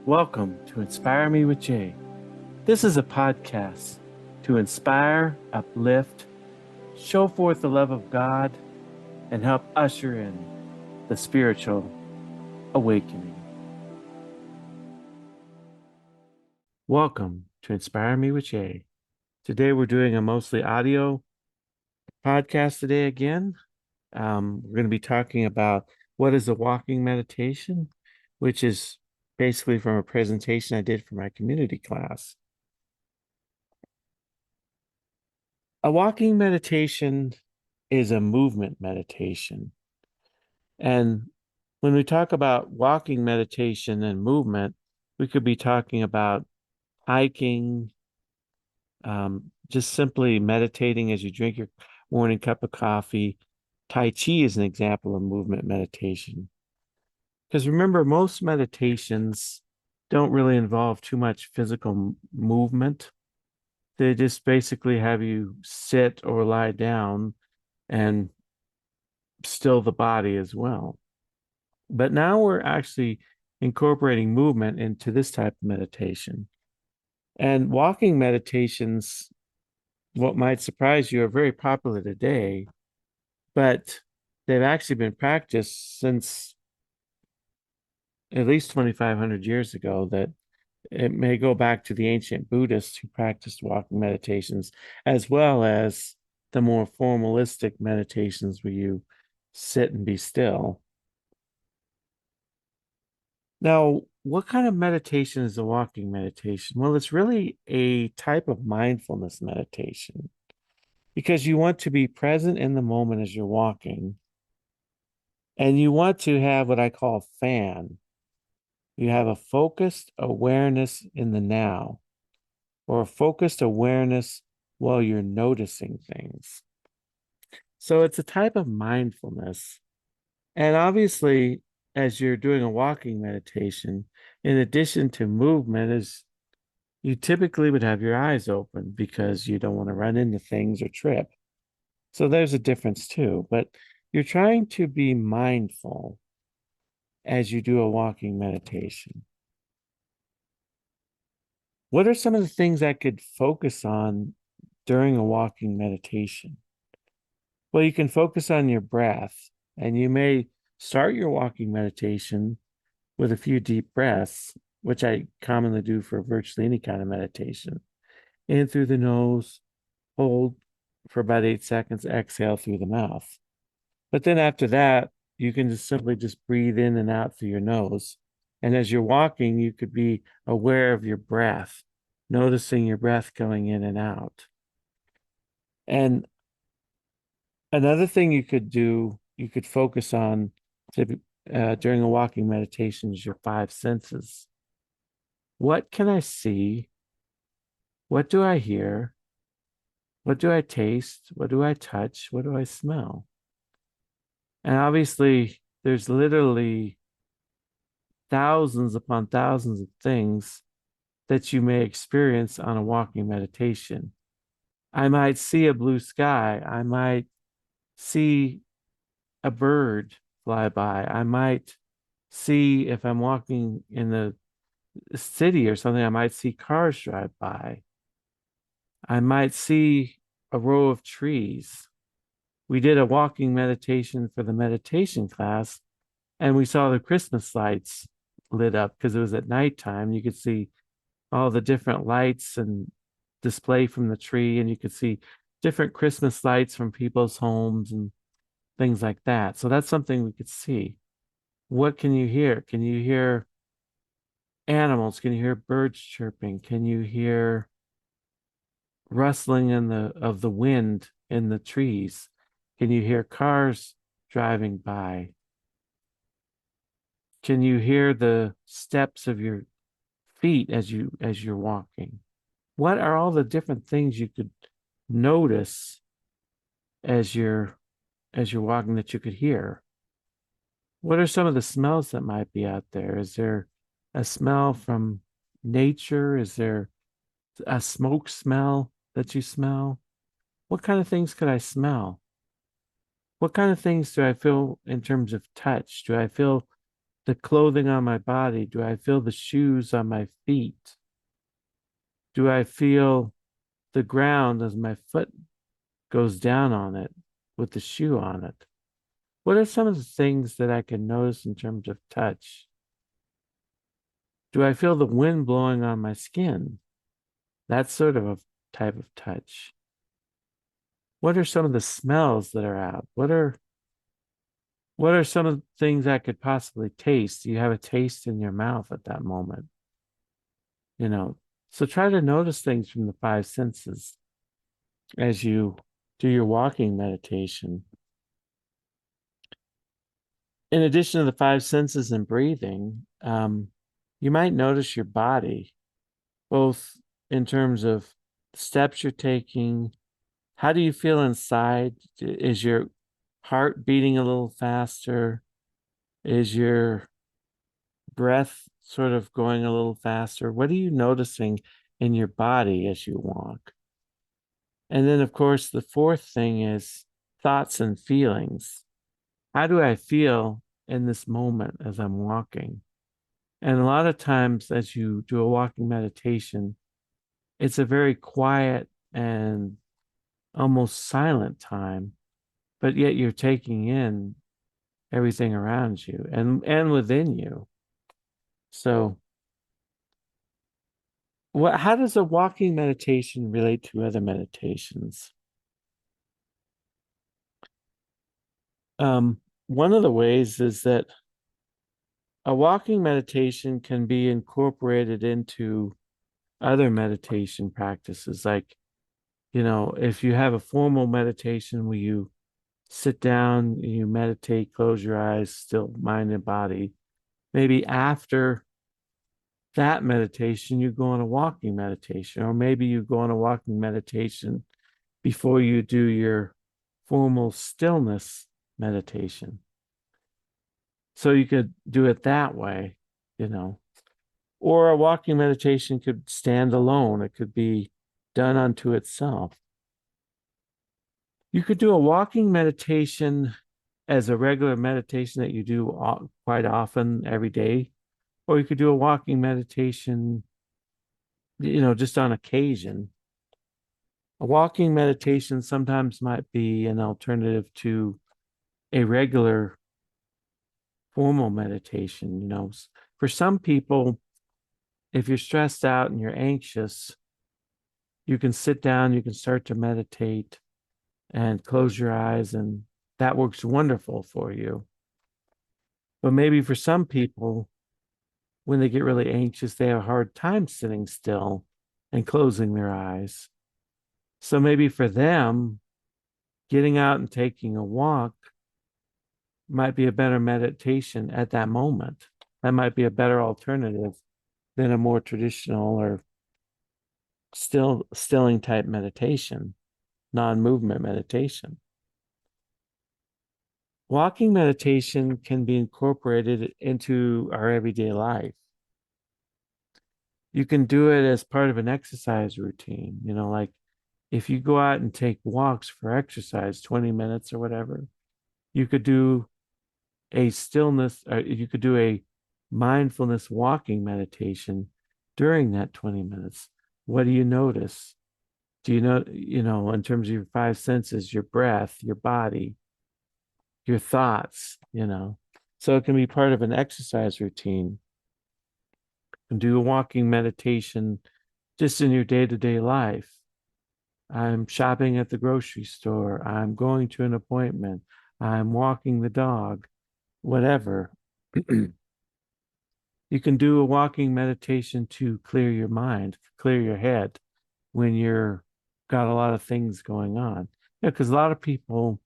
Welcome to Inspire Me with Jay. This is a podcast to inspire, uplift, show forth the love of God, and help usher in the spiritual awakening. Welcome to Inspire Me with Jay. Today we're doing a mostly audio podcast today again. We're going to be talking about what is a walking meditation, which is basically from a presentation I did for my community class. A walking meditation is a movement meditation. And when we talk about walking meditation and movement, we could be talking about hiking, just simply meditating as you drink your morning cup of coffee. Tai Chi is an example of movement meditation. Because remember, most meditations don't really involve too much physical movement. They just basically have you sit or lie down and still the body as well. But now we're actually incorporating movement into this type of meditation. And walking meditations, what might surprise you, are very popular today, but they've actually been practiced since at least 2,500 years ago. That it may go back to the ancient Buddhists who practiced walking meditations, as well as the more formalistic meditations where you sit and be still. Now, what kind of meditation is a walking meditation? Well, it's really a type of mindfulness meditation because you want to be present in the moment as you're walking, and you want to have what I call fan. You have a focused awareness in the now, or a focused awareness while you're noticing things. So it's a type of mindfulness. And obviously, as you're doing a walking meditation, in addition to movement, is you typically would have your eyes open because you don't want to run into things or trip. So there's a difference too. But you're trying to be mindful as you do a walking meditation. What are some of the things I could focus on during a walking meditation? Well, you can focus on your breath, and you may start your walking meditation with a few deep breaths, which I commonly do for virtually any kind of meditation. In through the nose, hold for about 8 seconds, exhale through the mouth. But then after that, you can just simply just breathe in and out through your nose. And as you're walking, you could be aware of your breath, noticing your breath going in and out. And another thing you could do, you could focus on during a walking meditation is your five senses. What can I see? What do I hear? What do I taste? What do I touch? What do I smell? And obviously, there's literally thousands upon thousands of things that you may experience on a walking meditation. I might see a blue sky. I might see a bird fly by. I might see, if I'm walking in the city or something, I might see cars drive by. I might see a row of trees. We did a walking meditation for the meditation class, and we saw the Christmas lights lit up because it was at nighttime. You could see all the different lights and display from the tree, and you could see different Christmas lights from people's homes and things like that. So that's something we could see. What can you hear? Can you hear animals? Can you hear birds chirping? Can you hear rustling in the wind in the trees? Can you hear cars driving by? Can you hear the steps of your feet as you're walking? What are all the different things you could notice as you're walking that you could hear? What are some of the smells that might be out there? Is there a smell from nature? Is there a smoke smell that you smell? What kind of things could I smell? What kind of things do I feel in terms of touch? Do I feel the clothing on my body? Do I feel the shoes on my feet? Do I feel the ground as my foot goes down on it with the shoe on it? What are some of the things that I can notice in terms of touch? Do I feel the wind blowing on my skin? That's sort of a type of touch. What are some of the smells that are out? What are some of the things I could possibly taste? Do you have a taste in your mouth at that moment? You know, so try to notice things from the five senses as you do your walking meditation. In addition to the five senses and breathing, you might notice your body, both in terms of steps you're taking. How do you feel inside? Is your heart beating a little faster? Is your breath sort of going a little faster? What are you noticing in your body as you walk? And then, of course, the fourth thing is thoughts and feelings. How do I feel in this moment as I'm walking? And a lot of times, as you do a walking meditation, it's a very quiet and almost silent time, but yet you're taking in everything around you and within you. So, how does a walking meditation relate to other meditations? One of the ways is that a walking meditation can be incorporated into other meditation practices. Like, if you have a formal meditation where you sit down, you meditate, close your eyes, still mind and body, maybe after that meditation, you go on a walking meditation, or maybe you go on a walking meditation before you do your formal stillness meditation. So you could do it that way, you know. Or a walking meditation could stand alone, it could be done unto itself. You could do a walking meditation as a regular meditation that you do quite often every day, or you could do a walking meditation, just on occasion. A walking meditation sometimes might be an alternative to a regular formal meditation. For some people, if you're stressed out and you're anxious, you can sit down, you can start to meditate and close your eyes, and that works wonderful for you. But maybe for some people, when they get really anxious, they have a hard time sitting still and closing their eyes. So maybe for them, getting out and taking a walk might be a better meditation at that moment. That might be a better alternative than a more traditional or stilling type meditation, non-movement meditation. Walking meditation can be incorporated into our everyday life. You can do it as part of an exercise routine, like if you go out and take walks for exercise, 20 minutes or whatever, you could do a stillness, or you could do a mindfulness walking meditation during that 20 minutes. What do you notice? Do you know, in terms of your five senses, your breath, your body, your thoughts, So it can be part of an exercise routine. And do a walking meditation just in your day-to-day life. I'm shopping at the grocery store. I'm going to an appointment. I'm walking the dog, whatever. You can do a walking meditation to clear your mind, clear your head when you're got a lot of things going on. Because a lot of people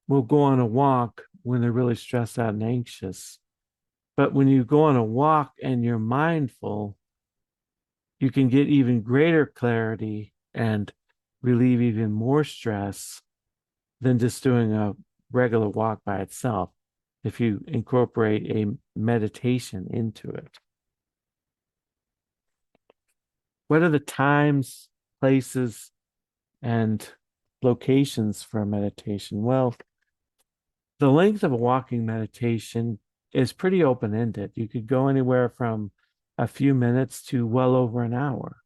will go on a walk when they're really stressed out and anxious. But when you go on a walk and you're mindful, you can get even greater clarity and relieve even more stress than just doing a regular walk by itself if you incorporate a meditation into it. What are the times, places, and locations for a meditation? Well, the length of a walking meditation is pretty open-ended. You could go anywhere from a few minutes to well over an hour.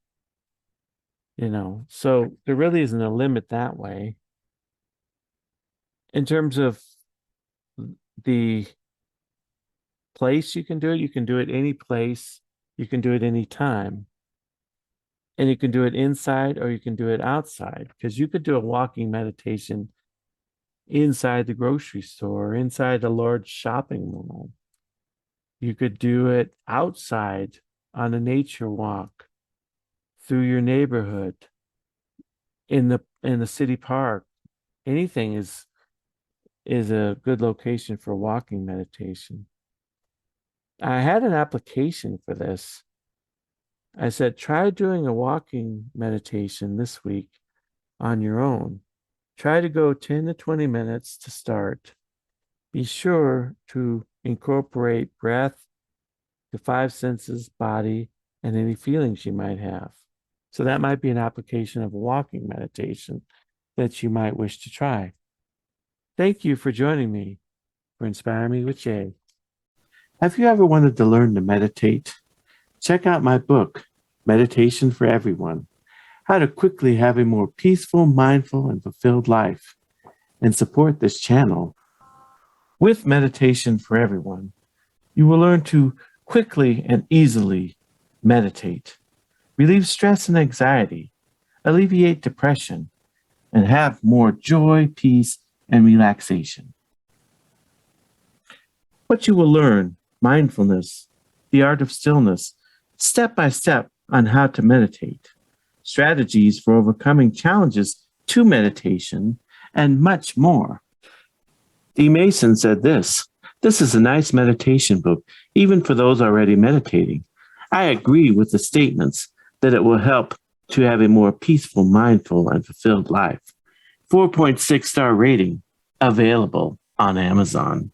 So there really isn't a limit that way. In terms of the place you can do it any place, you can do it any time. And you can do it inside or you can do it outside, because you could do a walking meditation inside the grocery store, inside a large shopping mall. You could do it outside on a nature walk through your neighborhood, in the city park. Anything is a good location for walking meditation. I had an application for this. I said, try doing a walking meditation this week on your own. Try to go 10 to 20 minutes to start. Be sure to incorporate breath, the five senses, body, and any feelings you might have. So that might be an application of a walking meditation that you might wish to try. Thank you for joining me for Inspire Me with Jay. Have you ever wanted to learn to meditate? Check out my book, Meditation for Everyone: How to Quickly Have a More Peaceful, Mindful, and Fulfilled Life, and support this channel. With Meditation for Everyone, you will learn to quickly and easily meditate, relieve stress and anxiety, alleviate depression, and have more joy, peace, and relaxation. What you will learn: mindfulness, the art of stillness, step by step on how to meditate, strategies for overcoming challenges to meditation, and much more. D. Mason said this is a nice meditation book, even for those already meditating. I agree with the statements that it will help to have a more peaceful, mindful, and fulfilled life. 4.6 star rating, available on Amazon.